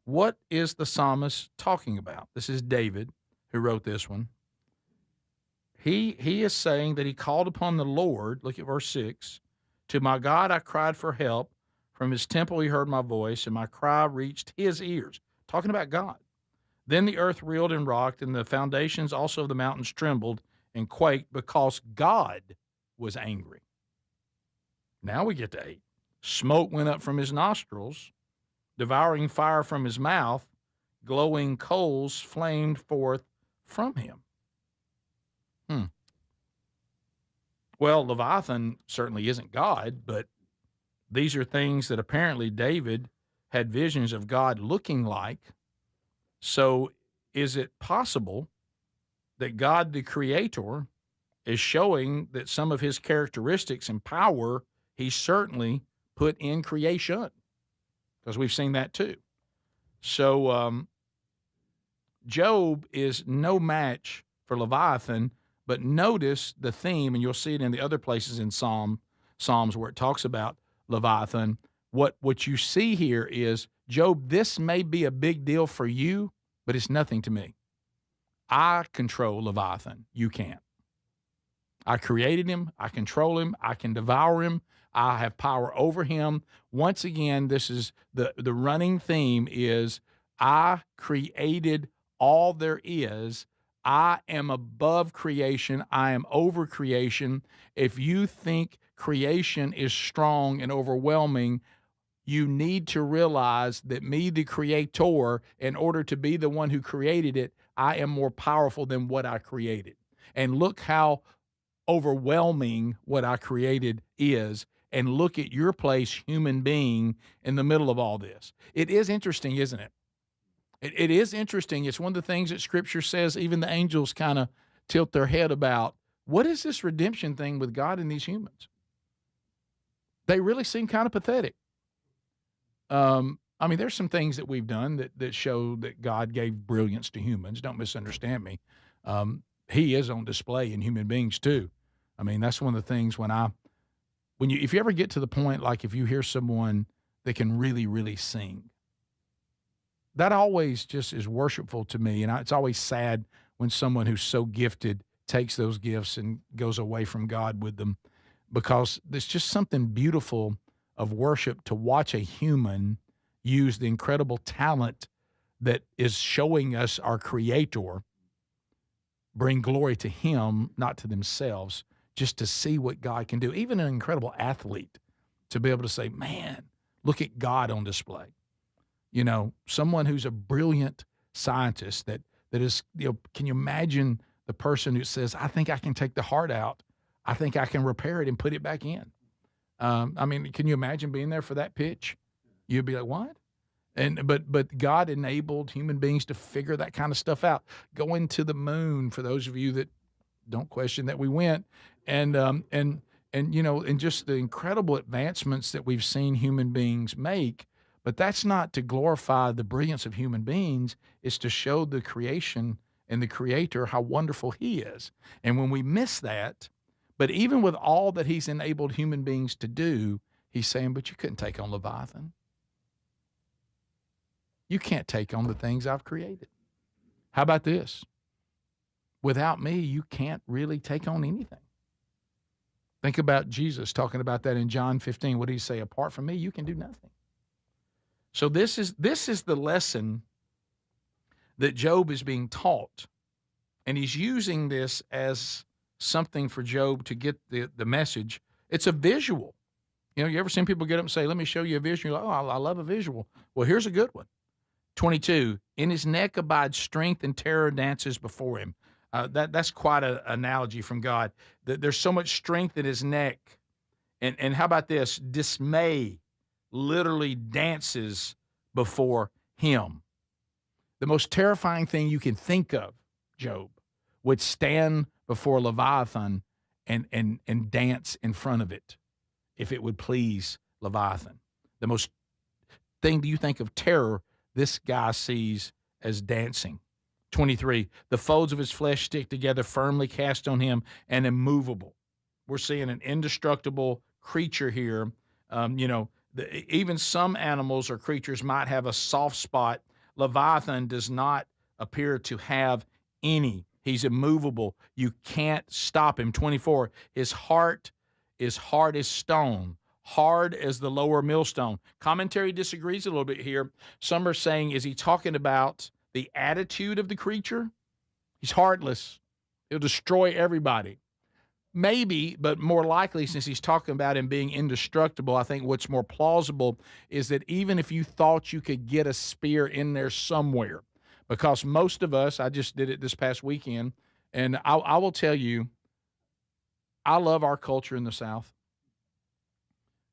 what is the psalmist talking about? This is David who wrote this one. He is saying that he called upon the Lord. Look at verse 6. To my God I cried for help. From his temple he heard my voice, and my cry reached his ears. Talking about God. Then the earth reeled and rocked, and the foundations also of the mountains trembled and quaked because God was angry. Now we get to 8. Smoke went up from his nostrils, devouring fire from his mouth, glowing coals flamed forth from him. Well, Leviathan certainly isn't God, but these are things that apparently David had visions of God looking like. So is it possible that God, the creator, is showing that some of his characteristics and power he certainly put in creation? Because we've seen that too. So Job is no match for Leviathan, but notice the theme, and you'll see it in the other places in Psalms where it talks about Leviathan. What you see here is, Job, this may be a big deal for you, but it's nothing to me. I control Leviathan. You can't. I created him. I control him. I can devour him. I have power over him. Once again, this is the running theme is I created all there is. I am above creation. I am over creation. If you think creation is strong and overwhelming, you need to realize that me, the creator, in order to be the one who created it, I am more powerful than what I created. And look how overwhelming what I created is. And look at your place, human being, in the middle of all this. It is interesting, isn't it? It is interesting. It's one of the things that Scripture says even the angels kind of tilt their head about. What is this redemption thing with God and these humans? They really seem kind of pathetic. I mean, there's some things that we've done that show that God gave brilliance to humans. Don't misunderstand me. He is on display in human beings too. I mean, that's one of the things if you ever get to the point, like if you hear someone that can really, really sing, that always just is worshipful to me. And it's always sad when someone who's so gifted takes those gifts and goes away from God with them, because there's just something beautiful of worship to watch a human use the incredible talent that is showing us our creator bring glory to him, not to themselves, just to see what God can do. Even an incredible athlete to be able to say, man, look at God on display. Someone who's a brilliant scientist that is, can you imagine the person who says, I think I can take the heart out. I think I can repair it and put it back in. I mean, can you imagine being there for that pitch? You'd be like, what? But God enabled human beings to figure that kind of stuff out. Going to the moon, for those of you that don't question that we went, and just the incredible advancements that we've seen human beings make. But that's not to glorify the brilliance of human beings. It's to show the creation and the creator how wonderful he is. And when we miss that, but even with all that he's enabled human beings to do, he's saying, but you couldn't take on Leviathan. You can't take on the things I've created. How about this? Without me, you can't really take on anything. Think about Jesus talking about that in John 15. What did he say? Apart from me, you can do nothing. So this is the lesson that Job is being taught. And he's using this as something for Job to get the message. It's a visual. You ever seen people get up and say, let me show you a visual? You're like, oh, I love a visual. Well, here's a good one. 22, in his neck abides strength and terror dances before him. That's quite an analogy from God. There's so much strength in his neck. And how about this? Dismay literally dances before him. The most terrifying thing you can think of, Job, would stand before Leviathan and dance in front of it, if it would please Leviathan. The most thing do you think of terror this guy sees as dancing. 23, the folds of his flesh stick together, firmly cast on him and immovable. We're seeing an indestructible creature here. Even some animals or creatures might have a soft spot. Leviathan does not appear to have any. He's immovable. You can't stop him. 24, his heart is hard as stone, hard as the lower millstone. Commentary disagrees a little bit here. Some are saying, is he talking about the attitude of the creature. He's heartless. He'll destroy everybody. Maybe, but more likely, since he's talking about him being indestructible, I think what's more plausible is that even if you thought you could get a spear in there somewhere, because most of us, I just did it this past weekend, and I will tell you, I love our culture in the South.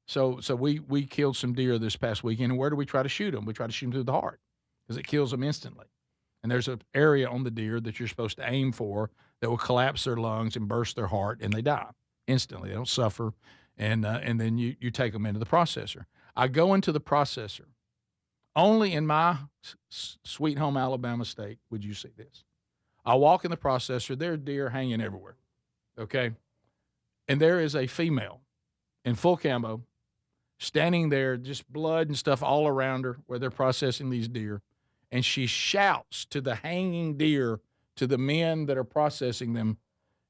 So we killed some deer this past weekend, and where do we try to shoot them? We try to shoot them through the heart because it kills them instantly. And there's an area on the deer that you're supposed to aim for that will collapse their lungs and burst their heart, and they die instantly. They don't suffer, and then you take them into the processor. I go into the processor. Only in my sweet home Alabama state would you see this. I walk in the processor. There are deer hanging everywhere, okay? And there is a female in full camo standing there, just blood and stuff all around her where they're processing these deer. And she shouts to the hanging deer, to the men that are processing them,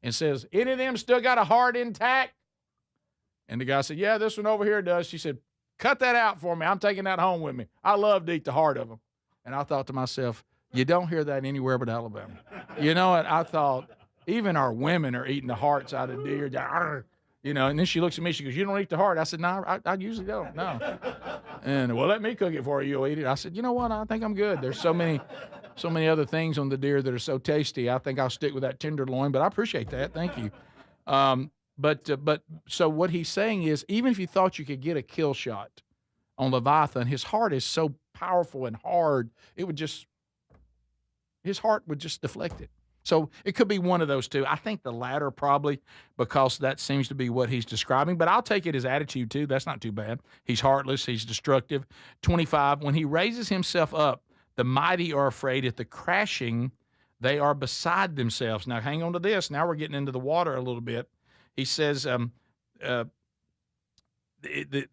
and says, any of them still got a heart intact? And the guy said, yeah, this one over here does. She said, cut that out for me. I'm taking that home with me. I love to eat the heart of them. And I thought to myself, you don't hear that anywhere but Alabama. You know what? I thought, even our women are eating the hearts out of deer. You know, and then she looks at me, she goes, you don't eat the heart. I said, no, I usually don't, no. And, well, let me cook it for you, you'll eat it. I said, you know what, I think I'm good. There's so many other things on the deer that are so tasty. I think I'll stick with that tenderloin, but I appreciate that. Thank you. But so what he's saying is, even if you thought you could get a kill shot on Leviathan, his heart is so powerful and hard, his heart would just deflect it. So it could be one of those two. I think the latter probably, because that seems to be what he's describing. But I'll take it as attitude too. That's not too bad. He's heartless. He's destructive. 25, when he raises himself up, the mighty are afraid. At the crashing, they are beside themselves. Now, hang on to this. Now we're getting into the water a little bit. He says, the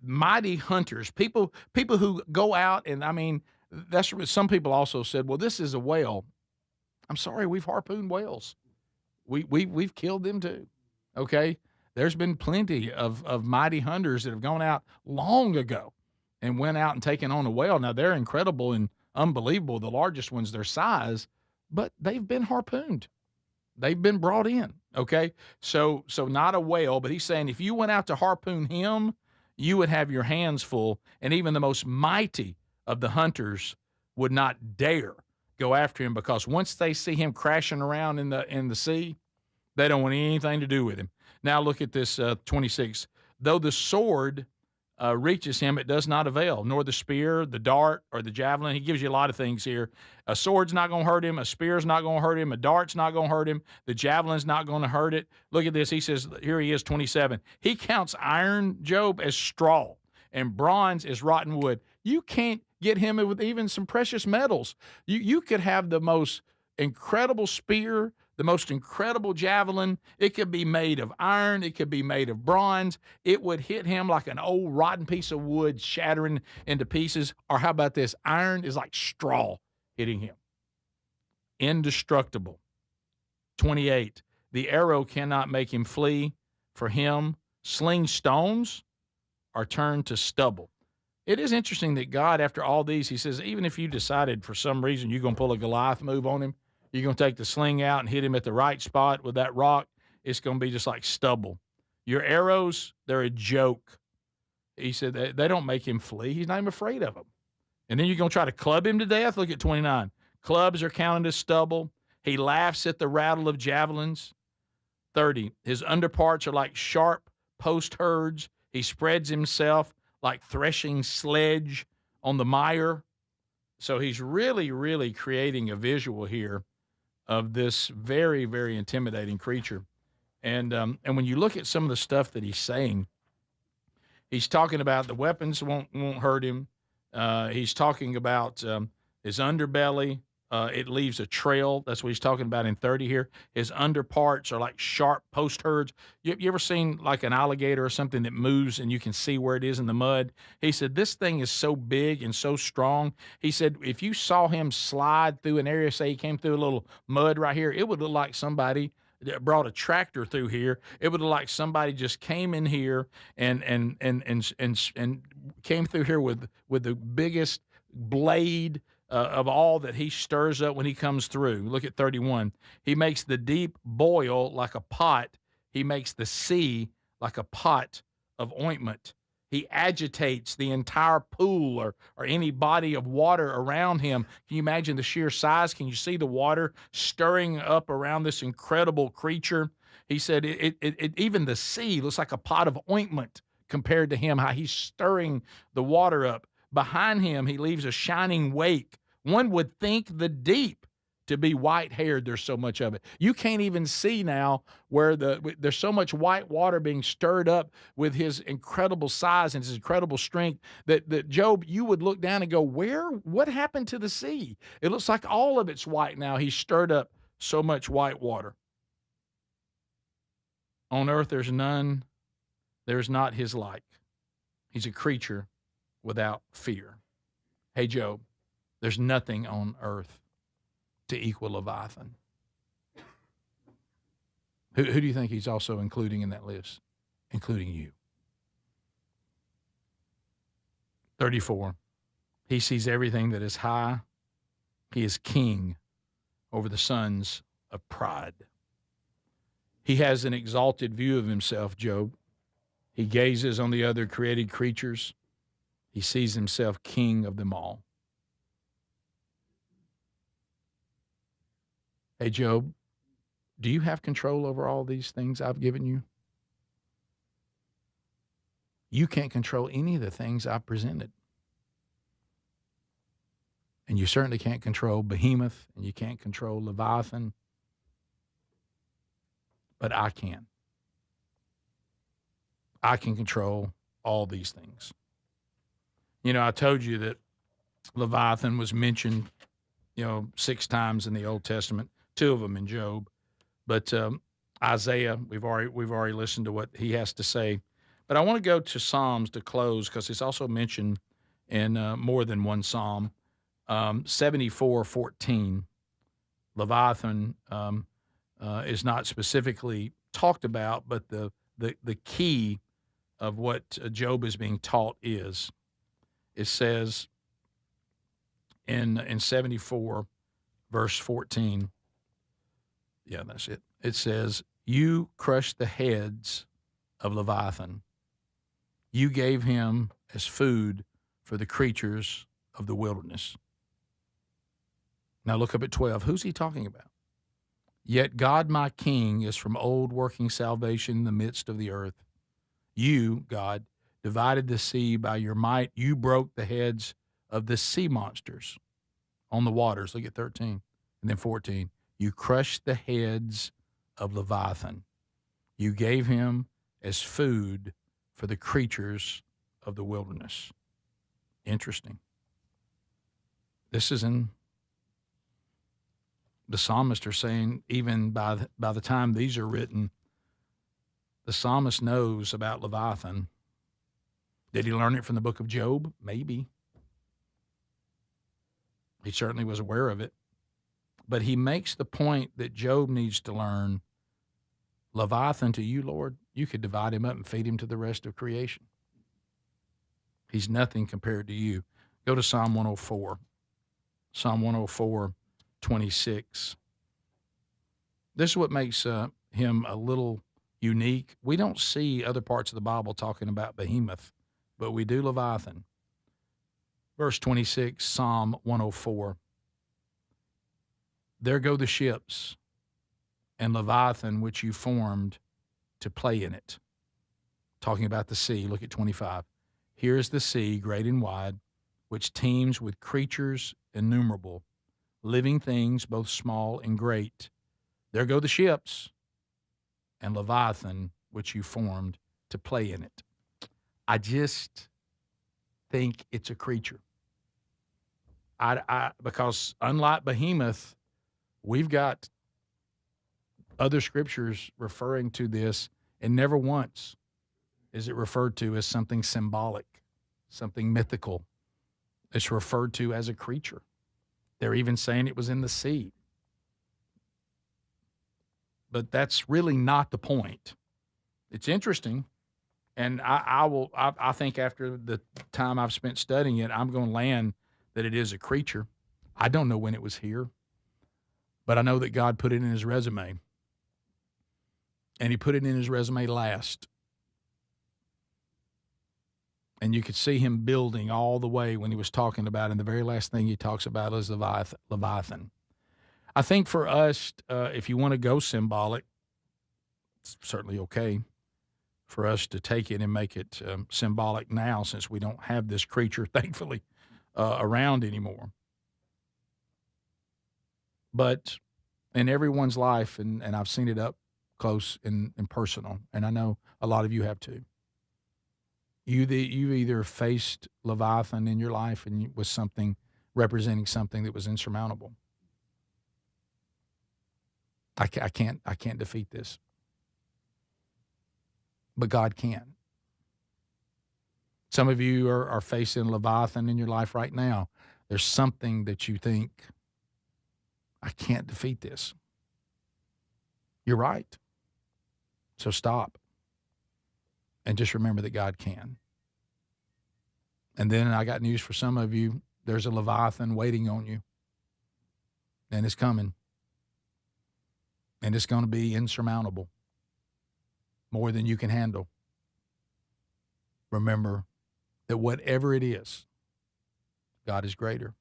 mighty hunters, people who go out, and I mean, that's some people also said, well, this is a whale. I'm sorry, we've harpooned whales. We've killed them too. Okay? There's been plenty of mighty hunters that have gone out long ago and went out and taken on a whale. Now, they're incredible and unbelievable, the largest ones their size, but they've been harpooned. They've been brought in, okay? So not a whale, but he's saying if you went out to harpoon him, you would have your hands full, and even the most mighty of the hunters would not dare go after him, because once they see him crashing around in the sea, they don't want anything to do with him. Now look at this 26. Though the sword reaches him, it does not avail, nor the spear, the dart, or the javelin. He gives you a lot of things here. A sword's not going to hurt him. A spear's not going to hurt him. A dart's not going to hurt him. The javelin's not going to hurt it. Look at this. He says, here he is, 27. He counts iron, Job, as straw, and bronze as rotten wood. You can't get him with even some precious metals. You could have the most incredible spear, the most incredible javelin. It could be made of iron. It could be made of bronze. It would hit him like an old rotten piece of wood shattering into pieces. Or how about this? Iron is like straw hitting him. Indestructible. 28. The arrow cannot make him flee. For him, sling stones are turned to stubble. It is interesting that God, after all these, he says, even if you decided for some reason you're going to pull a Goliath move on him, you're going to take the sling out and hit him at the right spot with that rock, it's going to be just like stubble. Your arrows, they're a joke. He said they don't make him flee. He's not even afraid of them. And then you're going to try to club him to death? Look at 29. Clubs are counted as stubble. He laughs at the rattle of javelins. 30. His underparts are like sharp post herds. He spreads himself like threshing sledge on the mire. So he's really, really creating a visual here of this very, very intimidating creature. And when you look at some of the stuff that he's saying, he's talking about the weapons won't hurt him. He's talking about his underbelly. It leaves a trail. That's what he's talking about in 30 here. His underparts are like sharp post herds. You ever seen like an alligator or something that moves and you can see where it is in the mud? He said, this thing is so big and so strong. He said, if you saw him slide through an area, say he came through a little mud right here, it would look like somebody that brought a tractor through here. It would look like somebody just came in here and came through here with the biggest blade of all that he stirs up when he comes through. Look at 31. He makes the deep boil like a pot. He makes the sea like a pot of ointment. He agitates the entire pool or any body of water around him. Can you imagine the sheer size? Can you see the water stirring up around this incredible creature? He said even the sea looks like a pot of ointment compared to him, how he's stirring the water up. Behind him, he leaves a shining wake. One would think the deep to be white-haired. There's so much of it. You can't even see now where there's so much white water being stirred up with his incredible size and his incredible strength that Job, you would look down and go, what happened to the sea? It looks like all of it's white now. He's stirred up so much white water. On earth there's not his like. He's a creature without fear. Hey, Job, there's nothing on earth to equal Leviathan. Who do you think he's also including in that list? Including you. 34. He sees everything that is high. He is king over the sons of pride. He has an exalted view of himself, Job. He gazes on the other created creatures. He sees himself king of them all. Hey, Job, do you have control over all these things I've given you? You can't control any of the things I've presented. And you certainly can't control Behemoth, and you can't control Leviathan. But I can. I can control all these things. You know, I told you that Leviathan was mentioned, 6 times in the Old Testament, 2 of them in Job. But Isaiah, we've already listened to what he has to say. But I want to go to Psalms to close because it's also mentioned in more than one Psalm. 74:14, Leviathan is not specifically talked about, but the key of what Job is being taught is, it says in 74 verse 14, yeah, that's it. It says, you crushed the heads of Leviathan. You gave him as food for the creatures of the wilderness. Now look up at 12. Who's he talking about? Yet God, my King, is from old working salvation in the midst of the earth. You, God, divided the sea by your might. You broke the heads of the sea monsters on the waters. Look at 13. And then 14. You crushed the heads of Leviathan. You gave him as food for the creatures of the wilderness. Interesting. This is in the psalmist are saying, even by the time these are written, the psalmist knows about Leviathan. Did he learn it from the book of Job? Maybe. He certainly was aware of it. But he makes the point that Job needs to learn, Leviathan to you, Lord, you could divide him up and feed him to the rest of creation. He's nothing compared to you. Go to Psalm 104. Psalm 104, 26. This is what makes him a little unique. We don't see other parts of the Bible talking about Behemoth, but we do Leviathan. Verse 26, Psalm 104. There go the ships, and Leviathan which you formed to play in it. Talking about the sea, look at 25. Here is the sea, great and wide, which teems with creatures innumerable, living things both small and great. There go the ships, and Leviathan which you formed to play in it. I just think it's a creature. Because unlike Behemoth, we've got other scriptures referring to this, and never once is it referred to as something symbolic, something mythical. It's referred to as a creature. They're even saying it was in the sea. But that's really not the point. It's interesting, and I think after the time I've spent studying it, I'm going to land that it is a creature. I don't know when it was here, but I know that God put it in his resume. And he put it in his resume last. And you could see him building all the way when he was talking about, and the very last thing he talks about is Leviathan. I think for us, if you want to go symbolic, it's certainly okay for us to take it and make it symbolic now, since we don't have this creature, thankfully, around anymore. But in everyone's life, and I've seen it up close and personal, and I know a lot of you have too. You've either faced Leviathan in your life and was something representing something that was insurmountable. I can't defeat this, but God can. Some of you are facing Leviathan in your life right now. There's something that you think, I can't defeat this. You're right. So stop and just remember that God can. And then I got news for some of you. There's a Leviathan waiting on you, and it's coming. And it's going to be insurmountable, more than you can handle. Remember that whatever it is, God is greater.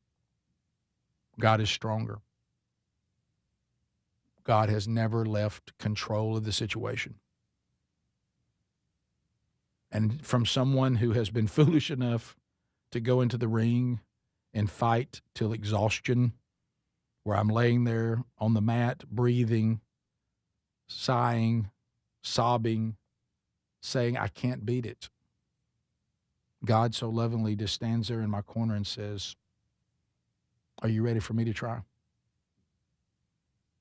God is stronger. God has never left control of the situation. And from someone who has been foolish enough to go into the ring and fight till exhaustion, where I'm laying there on the mat, breathing, sighing, sobbing, saying, I can't beat it. God so lovingly just stands there in my corner and says, are you ready for me to try?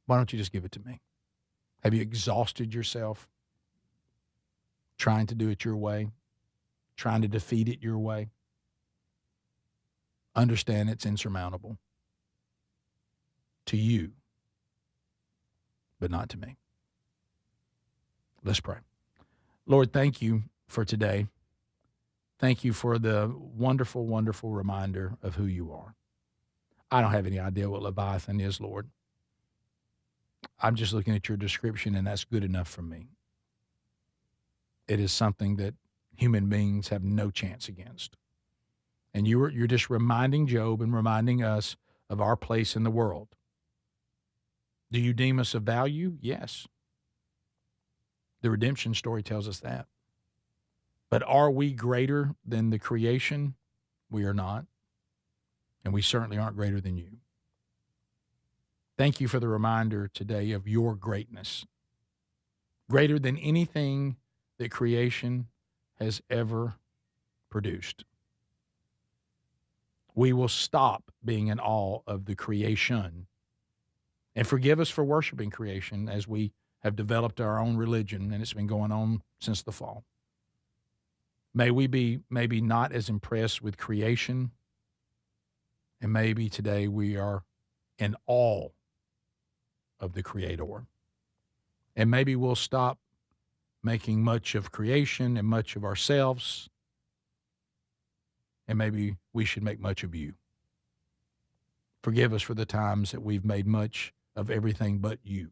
Why don't you just give it to me? Have you exhausted yourself trying to do it your way, trying to defeat it your way? Understand it's insurmountable to you, but not to me. Let's pray. Lord, thank you for today. Thank you for the wonderful, wonderful reminder of who you are. I don't have any idea what Leviathan is, Lord. I'm just looking at your description, and that's good enough for me. It is something that human beings have no chance against. And you're just reminding Job and reminding us of our place in the world. Do you deem us of value? Yes. The redemption story tells us that. But are we greater than the creation? We are not. And we certainly aren't greater than you. Thank you for the reminder today of your greatness. Greater than anything that creation has ever produced. We will stop being in awe of the creation, and forgive us for worshiping creation as we have developed our own religion, and it's been going on since the fall. May we be maybe not as impressed with creation, and maybe today we are in awe of the Creator. And maybe we'll stop making much of creation and much of ourselves, and maybe we should make much of you. Forgive us for the times that we've made much of everything but you.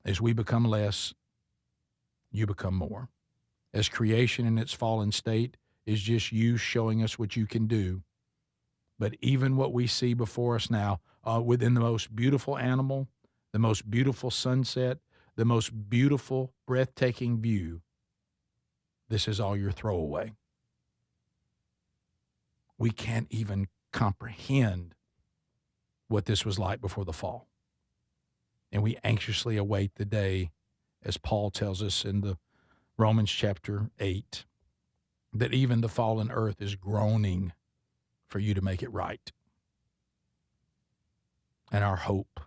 As we become less, you become more. As creation in its fallen state is just you showing us what you can do, but even what we see before us now, within the most beautiful animal, the most beautiful sunset, the most beautiful, breathtaking view, this is all your throwaway. We can't even comprehend what this was like before the fall. And we anxiously await the day, as Paul tells us in the Romans chapter 8, that even the fallen earth is groaning for you to make it right. And our hope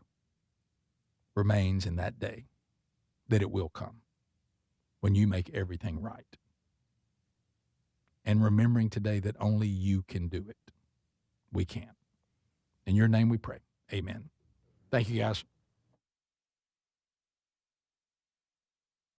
remains in that day, that it will come when you make everything right. And remembering today that only you can do it. We can't. In your name we pray. Amen. Thank you, guys.